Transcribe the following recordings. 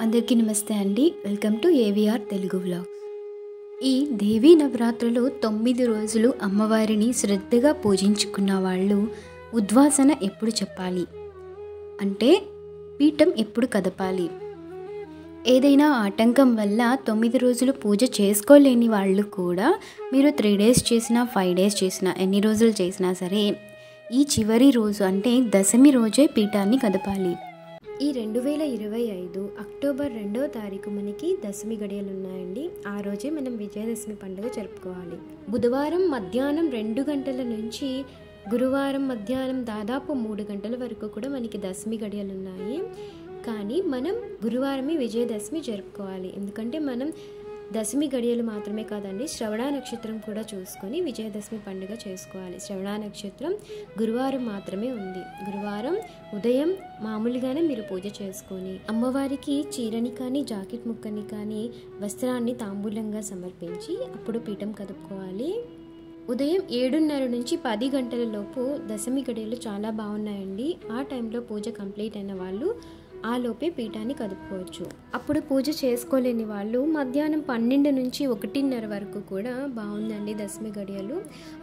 అందరికీ నమస్తే అండి. Welcome to AVR Telugu vlogs. ఈ దేవీ నవరాత్రులు 9 రోజులు అమ్మవారిని శ్రద్ధగా పూజించుకున్న వాళ్ళు ఉద్వాసన ఎప్పుడు చెప్పాలి అంటే పీఠం ఎప్పుడు కదపాలి, ఏదైనా ఆటంకం వల్ల 9 రోజులు పూజ చేసుకోలేని వాళ్ళు కూడా మీరు 3 days చేసినా 5 days చేసినా ఎన్ని రోజులు చేసినా సరే ఈ చివరి రోజు అంటే దశమి రోజే పీఠాన్ని కదపాలి. ఈ 2025 అక్టోబర్ 2వ తారీఖు మనకి దశమి గడియలు ఉన్నాయండి. ఆ రోజే మనం విజయదశమి పండుగ జరుపుకోవాలి. బుధవారం మధ్యాహ్నం 2 గంటల నుంచి గురువారం మధ్యాహ్నం దాదాపు 3 గంటల వరకు కూడా మనకి దశమి గడియలు ఉన్నాయి. కానీ మనం గురువారమే విజయదశమి జరుపుకోవాలి. ఎందుకంటే మనం దశమి గడియలు మాత్రమే కాదండి, శ్రవణ నక్షత్రం కూడా చూసుకొని విజయదశమి పండుగ చేసుకోవాలి. శ్రవణ నక్షత్రం గురువారం మాత్రమే ఉంది. గురువారం ఉదయం మామూలుగానే మీరు పూజ చేసుకొని అమ్మవారికి చీరని కానీ జాకెట్ ముక్కని కానీ వస్త్రాన్ని తాంబూలంగా సమర్పించి అప్పుడు పీఠం కదుపుకోవాలి. ఉదయం 7:30 నుంచి 10 గంటల లోపు దశమి గడియలు చాలా బాగున్నాయండి. ఆ టైంలో పూజ కంప్లీట్ అయిన వాళ్ళు ఆ లోపే పీఠాన్ని కదుపుకోవచ్చు. అప్పుడు పూజ చేసుకోలేని వాళ్ళు మధ్యాహ్నం 12 నుంచి 1:30 వరకు కూడా బాగుందండి దశమి గడియలు.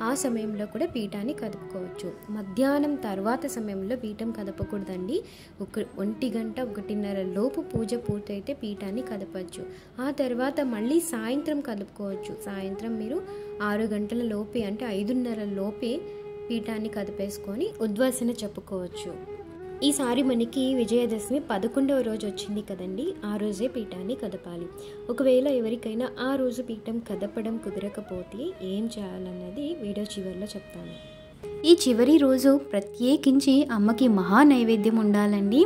ఆ సమయంలో కూడా పీఠాన్ని కదుపుకోవచ్చు. మధ్యాహ్నం తర్వాత సమయంలో పీఠం కదపకూడదండి. 1 గంట 1:30 లోపు పూజ పూర్తయితే పీఠాన్ని కదపచ్చు. ఆ తర్వాత మళ్ళీ సాయంత్రం కదుపుకోవచ్చు. సాయంత్రం మీరు 6 గంటల లోపే అంటే 5:30 లోపే పీఠాన్ని కదిపేసుకొని ఉద్వాసన చెప్పుకోవచ్చు. ఈసారి మనకి విజయదశమి 11వ రోజు వచ్చింది కదండి. ఆ రోజే పీఠాన్ని కదపాలి. ఒకవేళ ఎవరికైనా ఆ రోజు పీఠం కదపడం కుదరకపోతే ఏం చేయాలన్నది వీడియో చివరిలో చెప్తాను. ఈ చివరి రోజు ప్రత్యేకించి అమ్మకి మహా నైవేద్యం ఉండాలండి.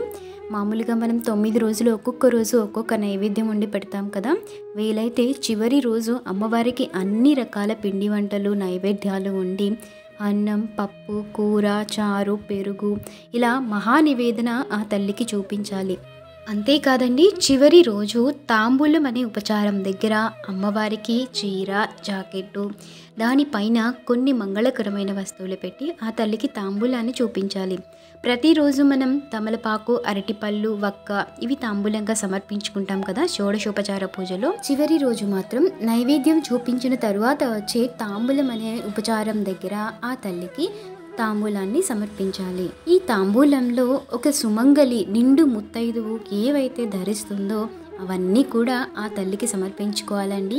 మామూలుగా మనం 9 రోజులు ఒక్కొక్క రోజు ఒక్కొక్క నైవేద్యం వండి పెడతాం కదా. వీలైతే చివరి రోజు అమ్మవారికి అన్ని రకాల పిండి వంటలు నైవేద్యాలు వండి అన్నం, పప్పు, కూర, చారు, పెరుగు ఇలా మహానివేదన ఆ తల్లికి చూపించాలి. అంతేకాదండి, చివరి రోజు తాంబూలం అనే ఉపచారం దగ్గర అమ్మవారికి చీర, జాకెట్టు దానిపైన కొన్ని మంగళకరమైన వస్తువులు పెట్టి ఆ తల్లికి తాంబూలాన్ని చూపించాలి. ప్రతిరోజు మనం తమలపాకు, అరటిపళ్ళు, వక్క ఇవి తాంబూలంగా సమర్పించుకుంటాం కదా షోడశోపచార పూజలో. చివరి రోజు మాత్రం నైవేద్యం చూపించిన తరువాత వచ్చే తాంబూలం అనే ఉపచారం దగ్గర ఆ తల్లికి తాంబూలాన్ని సమర్పించాలి. ఈ తాంబూలంలో ఒక సుమంగలి నిండు ముత్తైదువు ఏవైతే ధరిస్తుందో అవన్నీ కూడా ఆ తల్లికి సమర్పించుకోవాలండి.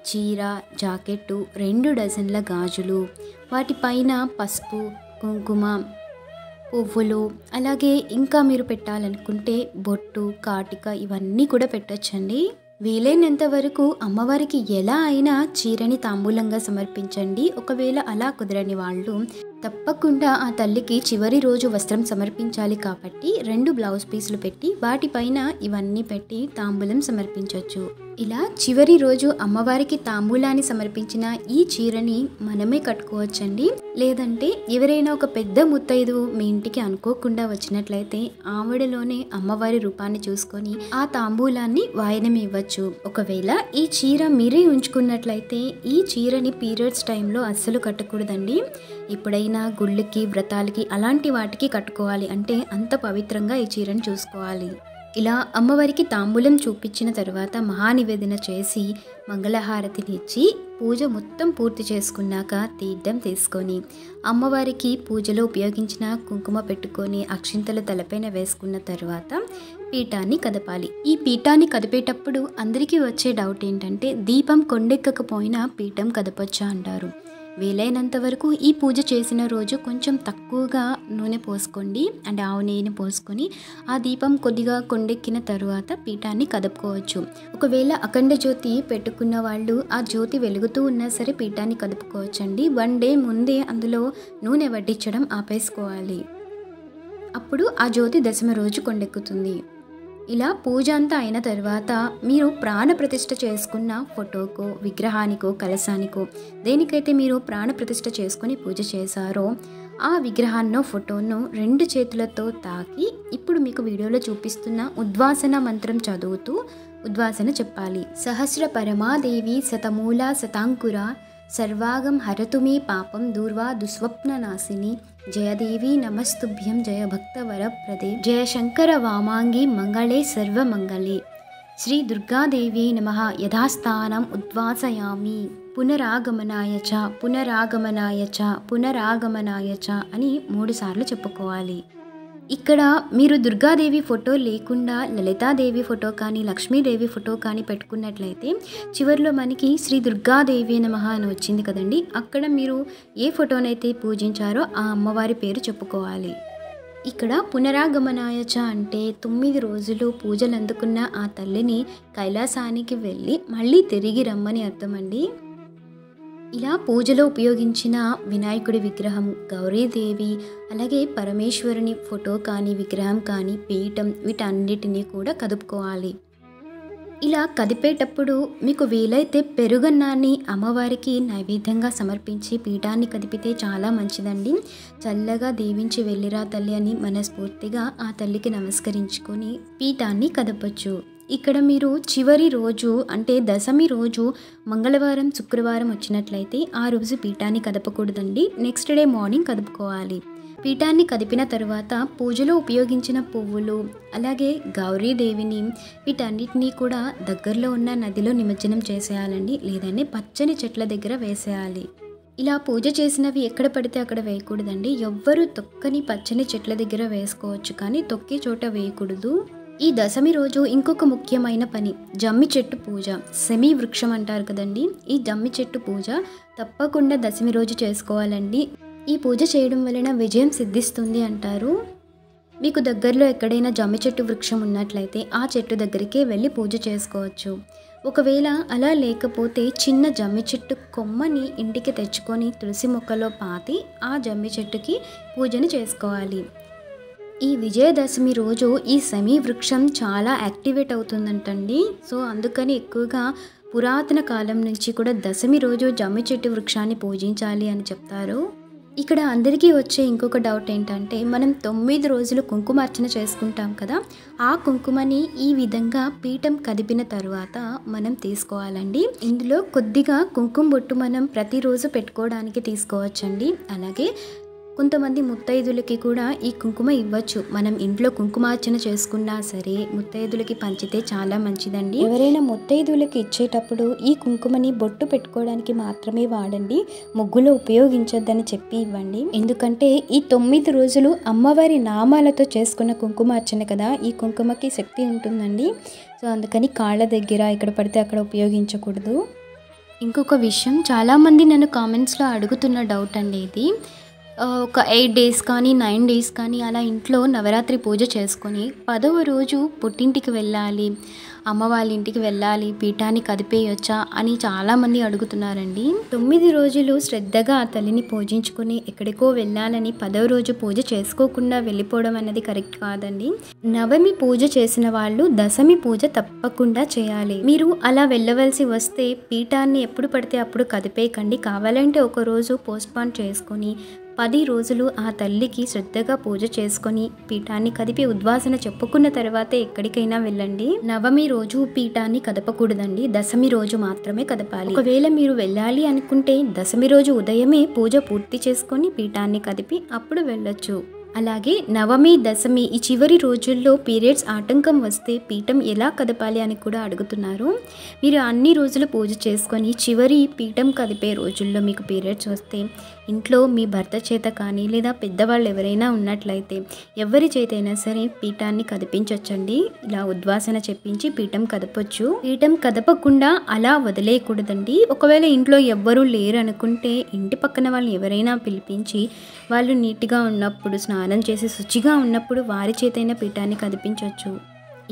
చీర, జాకెట్టు, 2 డజన్ల గాజులు, వాటిపైన పసుపు, కుంకుమ, పువ్వులు, అలాగే ఇంకా మీరు పెట్టాలనుకుంటే బొట్టు, కాటిక ఇవన్నీ కూడా పెట్టొచ్చండి. వీలైనంత వరకు అమ్మవారికి ఎలా అయినా చీరని తాంబూలంగా సమర్పించండి. ఒకవేళ అలా కుదరని వాళ్ళు తప్పకుండా ఆ తల్లికి చివరి రోజు వస్త్రం సమర్పించాలి కాబట్టి 2 బ్లౌజ్ పీసులు పెట్టి వాటిపైన ఇవన్నీ పెట్టి తాంబూలం సమర్పించవచ్చు. ఇలా చివరి రోజు అమ్మవారికి తాంబూలాన్ని సమర్పించిన ఈ చీరని మనమే కట్టుకోవచ్చండి. లేదంటే ఎవరైనా ఒక పెద్ద ముత్తైదువు మీ ఇంటికి అనుకోకుండా వచ్చినట్లయితే ఆవిడలోనే అమ్మవారి రూపాన్ని చూసుకొని ఆ తాంబూలాన్ని వాయనం ఇవ్వచ్చు. ఒకవేళ ఈ చీర మీరే ఉంచుకున్నట్లయితే ఈ చీరని పీరియడ్స్ టైంలో అస్సలు కట్టకూడదండి. ఎప్పుడైనా గుళ్ళకి, వ్రతాలకి అలాంటి వాటికి కట్టుకోవాలి. అంటే అంత పవిత్రంగా ఈ చీరను చూసుకోవాలి. ఇలా అమ్మవారికి తాంబూలం చూపించిన తర్వాత మహానివేదన చేసి మంగళహారతిని ఇచ్చి పూజ మొత్తం పూర్తి చేసుకున్నాక తీర్థం తీసుకొని అమ్మవారికి పూజలో ఉపయోగించిన కుంకుమ పెట్టుకొని అక్షింతలు తలపైన వేసుకున్న తర్వాత పీఠాన్ని కదపాలి. ఈ పీఠాన్ని కదిపేటప్పుడు అందరికీ వచ్చే డౌట్ ఏంటంటే దీపం కొండెక్కకపోయినా పీఠం కదపొచ్చా అంటారు. వీలైనంత వరకు ఈ పూజ చేసిన రోజు కొంచెం తక్కువగా నూనె పోసుకోండి. అంటే ఆవు నెయ్యిని పోసుకొని ఆ దీపం కొద్దిగా కొండెక్కిన తరువాత పీఠాన్ని కదుపుకోవచ్చు. ఒకవేళ అఖండ జ్యోతి పెట్టుకున్న వాళ్ళు ఆ జ్యోతి వెలుగుతూ ఉన్నా సరే పీఠాన్ని కదుపుకోవచ్చండి. 1 day ముందే అందులో నూనె వడ్డించడం ఆపేసుకోవాలి. అప్పుడు ఆ జ్యోతి దశమి రోజు కొండెక్కుతుంది. ఇలా పూజ అంతా అయిన తర్వాత మీరు ప్రాణప్రతిష్ఠ చేసుకున్న ఫోటోకో, విగ్రహానికో, కలశానికో దేనికైతే మీరు ప్రాణప్రతిష్ఠ చేసుకుని పూజ చేశారో ఆ విగ్రహాన్నో ఫోటోను 2 చేతులతో తాకి ఇప్పుడు మీకు వీడియోలో చూపిస్తున్న ఉద్వాసన మంత్రం చదువుతూ ఉద్వాసన చెప్పాలి. సహస్ర పరమాదేవి శతమూల శతాంకుర सर्वागम हरतु मे पापम दूर्वा दुस्वप्न नासिनी जयदेवी नमस्तुभ्यं जय भक्त वरप्रदे जय शंकर वामांगी मंगले सर्वमंगले। శ్రీ దుర్గాదేవ్యై నమః యథాస్థానం ఉద్వాసయామి పునరాగమనాయ చ పునరాగమనాయ చ పునరాగమనాయ చ అని 3 సార్లు చెప్పుకోవాలి. ఇక్కడ మీరు దుర్గాదేవి ఫోటో లేకుండా లలితాదేవి ఫోటో కానీ లక్ష్మీదేవి ఫోటో కానీ పెట్టుకున్నట్లయితే చివరిలో మనకి శ్రీ దుర్గాదేవి నమః అని వచ్చింది కదండి. అక్కడ మీరు ఏ ఫోటోనైతే పూజించారో ఆ అమ్మవారి పేరు చెప్పుకోవాలి. ఇక్కడ పునరాగమనాయ చ అంటే 9 రోజులు పూజలు అందుకున్న ఆ తల్లిని కైలాసానికి వెళ్ళి మళ్ళీ తిరిగి రమ్మని అర్థం అండి. ఇలా పూజలో ఉపయోగించిన వినాయకుడి విగ్రహం, గౌరీదేవి, అలాగే పరమేశ్వరుని ఫోటో కానీ విగ్రహం కానీ పీఠం వీటన్నిటినీ కూడా కదుపుకోవాలి. ఇలా కదిపేటప్పుడు మీకు వీలైతే పెరుగన్నాన్ని అమ్మవారికి నైవేద్యంగా సమర్పించి పీఠాన్ని కదిపితే చాలా మంచిదండి. చల్లగా దీవించి వెళ్ళిరా తల్లి అని మనస్ఫూర్తిగా ఆ తల్లికి నమస్కరించుకొని పీఠాన్ని కదపచ్చు. ఇక్కడ మీరు చివరి రోజు అంటే దశమి రోజు మంగళవారం శుక్రవారం వచ్చినట్లయితే ఆ రోజు పీఠాన్ని కదపకూడదండి. నెక్స్ట్ డే మార్నింగ్ కదుపుకోవాలి. పీఠాన్ని కదిపిన తర్వాత పూజలో ఉపయోగించిన పువ్వులు అలాగే గౌరీదేవిని వీటన్నిటినీ కూడా దగ్గరలో ఉన్న నదిలో నిమజ్జనం చేసేయాలండి. లేదంటే పచ్చని చెట్ల దగ్గర వేసేయాలి. ఇలా పూజ చేసినవి ఎక్కడ పడితే అక్కడ వేయకూడదండి. ఎవ్వరూ తొక్కని పచ్చని చెట్ల దగ్గర వేసుకోవచ్చు కానీ తొక్కే చోట వేయకూడదు. ఈ దశమి రోజు ఇంకొక ముఖ్యమైన పని జమ్మి చెట్టు పూజ. సెమీ వృక్షం అంటారు కదండి. ఈ జమ్మి చెట్టు పూజ తప్పకుండా దశమి రోజు చేసుకోవాలండి. ఈ పూజ చేయడం వలన విజయం సిద్ధిస్తుంది అంటారు. మీకు దగ్గరలో ఎక్కడైనా జమ్మి చెట్టు వృక్షం ఉన్నట్లయితే ఆ చెట్టు దగ్గరికే వెళ్ళి పూజ చేసుకోవచ్చు. ఒకవేళ అలా లేకపోతే చిన్న జమ్మి చెట్టు కొమ్మని ఇంటికి తెచ్చుకొని తులసి మొక్కలో పాతి ఆ జమ్మి చెట్టుకి పూజను చేసుకోవాలి. ఈ విజయదశమి రోజు ఈ సెమీ వృక్షం చాలా యాక్టివేట్ అవుతుందంటండి. సో అందుకని ఎక్కువగా పురాతన కాలం నుంచి కూడా దశమి రోజు జమ్మి చెట్టు వృక్షాన్ని పూజించాలి అని చెప్తారు. ఇక్కడ అందరికీ వచ్చే ఇంకొక డౌట్ ఏంటంటే మనం 9 రోజులు కుంకుమార్చన చేసుకుంటాం కదా, ఆ కుంకుమని ఈ విధంగా పీఠం కదిపిన తర్వాత మనం తీసుకోవాలండి. ఇందులో కొద్దిగా కుంకుమ బొట్టు మనం ప్రతిరోజు పెట్టుకోవడానికి తీసుకోవచ్చండి. అలాగే కొంతమంది ముత్తైదులకి కూడా ఈ కుంకుమ ఇవ్వచ్చు. మనం ఇంట్లో కుంకుమార్చన చేసుకున్నా సరే ముత్తైదులకి పంచితే చాలా మంచిదండి. ఎవరైనా ముత్తైదులకి ఇచ్చేటప్పుడు ఈ కుంకుమని బొట్టు పెట్టుకోవడానికి మాత్రమే వాడండి, ముగ్గులో ఉపయోగించొద్దని చెప్పి ఇవ్వండి. ఎందుకంటే ఈ 9 రోజులు అమ్మవారి నామాలతో చేసుకున్న కుంకుమార్చన కదా, ఈ కుంకుమకి శక్తి ఉంటుందండి. సో అందుకని కాళ్ళ దగ్గర ఎక్కడ పడితే అక్కడ ఉపయోగించకూడదు. ఇంకొక విషయం, చాలామంది నన్ను కామెంట్స్లో అడుగుతున్న డౌట్ అండి ఇది. ఒక 8 డేస్ కానీ 9 డేస్ కానీ అలా ఇంట్లో నవరాత్రి పూజ చేసుకొని 10వ రోజు పుట్టింటికి వెళ్ళాలి, అమ్మ వాళ్ళ ఇంటికి వెళ్ళాలి, పీఠాన్ని కదిపేయొచ్చా అని చాలామంది అడుగుతున్నారండి. 9 రోజులు శ్రద్ధగా ఆ తల్లిని పూజించుకొని ఎక్కడికో వెళ్ళాలని 10వ రోజు పూజ చేసుకోకుండా వెళ్ళిపోవడం అనేది కరెక్ట్ కాదండి. నవమి పూజ చేసిన వాళ్ళు దశమి పూజ తప్పకుండా చేయాలి. మీరు అలా వెళ్ళవలసి వస్తే పీఠాన్ని ఎప్పుడు పడితే అప్పుడు కదిపేయకండి. కావాలంటే ఒక రోజు పోస్ట్పోన్ చేసుకొని 10 రోజులు ఆ తల్లికి శ్రద్ధగా పూజ చేసుకొని పీఠాన్ని కదిపి ఉద్వాసన చెప్పుకున్న తర్వాతే ఎక్కడికైనా వెళ్ళండి. నవమి రోజు పీఠాన్ని కదపకూడదండి, దశమి రోజు మాత్రమే కదపాలి. ఒకవేళ మీరు వెళ్ళాలి అనుకుంటే దశమి రోజు ఉదయమే పూజ పూర్తి చేసుకొని పీఠాన్ని కదిపి అప్పుడు వెళ్ళొచ్చు. అలాగే నవమి దశమి ఈ చివరి రోజుల్లో పీరియడ్స్ ఆటంకం వస్తే పీఠం ఎలా కదపాలి అని కూడా అడుగుతున్నారు. మీరు అన్ని రోజులు పూజ చేసుకొని చివరి పీఠం కదిపే రోజుల్లో మీకు పీరియడ్స్ వస్తే ఇంట్లో మీ భర్త చేత కానీ లేదా పెద్దవాళ్ళు ఎవరైనా ఉన్నట్లయితే ఎవరి చేతైనా సరే పీఠాన్ని కదిపించవచ్చండి. ఇలా ఉద్వాసన చెప్పించి పీఠం కదపొచ్చు. పీఠం కదపకుండా అలా వదిలేయకూడదండి. ఒకవేళ ఇంట్లో ఎవ్వరూ లేరు అనుకుంటే ఇంటి పక్కన వాళ్ళు ఎవరైనా పిలిపించి వాళ్ళు నీట్గా ఉన్నప్పుడు స్నానం చేసి శుచిగా ఉన్నప్పుడు వారి చేతైన పీఠాన్ని కదిపించవచ్చు.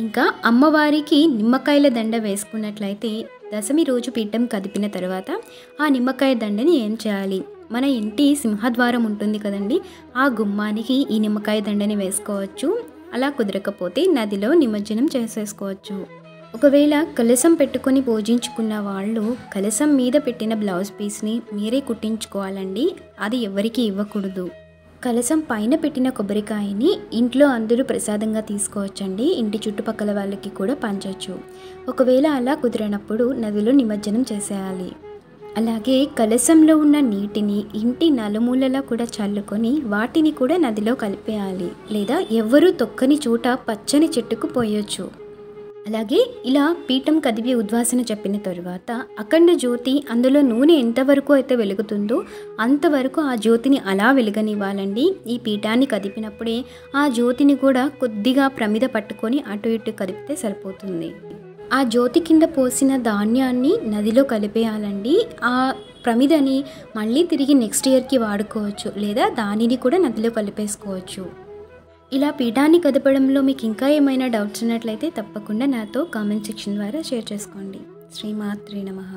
ఇంకా అమ్మవారికి నిమ్మకాయల దండ వేసుకున్నట్లయితే దశమి రోజు పీఠం కదిపిన తర్వాత ఆ నిమ్మకాయ దండని ఏం చేయాలి, మన ఇంటి సింహద్వారం ఉంటుంది కదండి, ఆ గుమ్మానికి ఈ నిమ్మకాయ దండని వేసుకోవచ్చు. అలా కుదరకపోతే నదిలో నిమజ్జనం చేసేసుకోవచ్చు. ఒకవేళ కలశం పెట్టుకొని పూజించుకున్న వాళ్ళు కలశం మీద పెట్టిన బ్లౌజ్ పీస్ని మీరే కుట్టించుకోవాలండి. అది ఎవరికి ఇవ్వకూడదు. కలశం పైన పెట్టిన కొబ్బరికాయని ఇంట్లో అందరూ ప్రసాదంగా తీసుకోవచ్చండి. ఇంటి చుట్టుపక్కల వాళ్ళకి కూడా పంచవచ్చు. ఒకవేళ అలా కుదిరినప్పుడు నదిలో నిమజ్జనం చేసేయాలి. అలాగే కలశంలో ఉన్న నీటిని ఇంటి నలుమూలలా కూడా చల్లుకొని వాటిని కూడా నదిలో కలిపేయాలి. లేదా ఎవ్వరూ తొక్కని చోట పచ్చని చెట్టుకు పోయొచ్చు. అలాగే ఇలా పీఠం కదిపి ఉద్వాసన చెప్పిన తరువాత అఖండ జ్యోతి అందులో నూనె ఎంతవరకు అయితే వెలుగుతుందో అంతవరకు ఆ జ్యోతిని అలా వెలుగనివ్వాలండి. ఈ పీఠాన్ని కదిపినప్పుడే ఆ జ్యోతిని కూడా కొద్దిగా ప్రమిద పట్టుకొని అటు ఇటు కదిపితే సరిపోతుంది. ఆ జ్యోతి కింద పోసిన ధాన్యాన్ని నదిలో కలిపేయాలండి. ఆ ప్రమిదని మళ్ళీ తిరిగి నెక్స్ట్ ఇయర్కి వాడుకోవచ్చు, లేదా దానిని కూడా నదిలో కలిపేసుకోవచ్చు. ఇలా పీఠాన్ని కదపడంలో మీకు ఇంకా ఏమైనా డౌట్స్ ఉన్నట్లయితే తప్పకుండా నాతో కామెంట్ సెక్షన్ ద్వారా షేర్ చేసుకోండి. శ్రీమాత్రే నమః.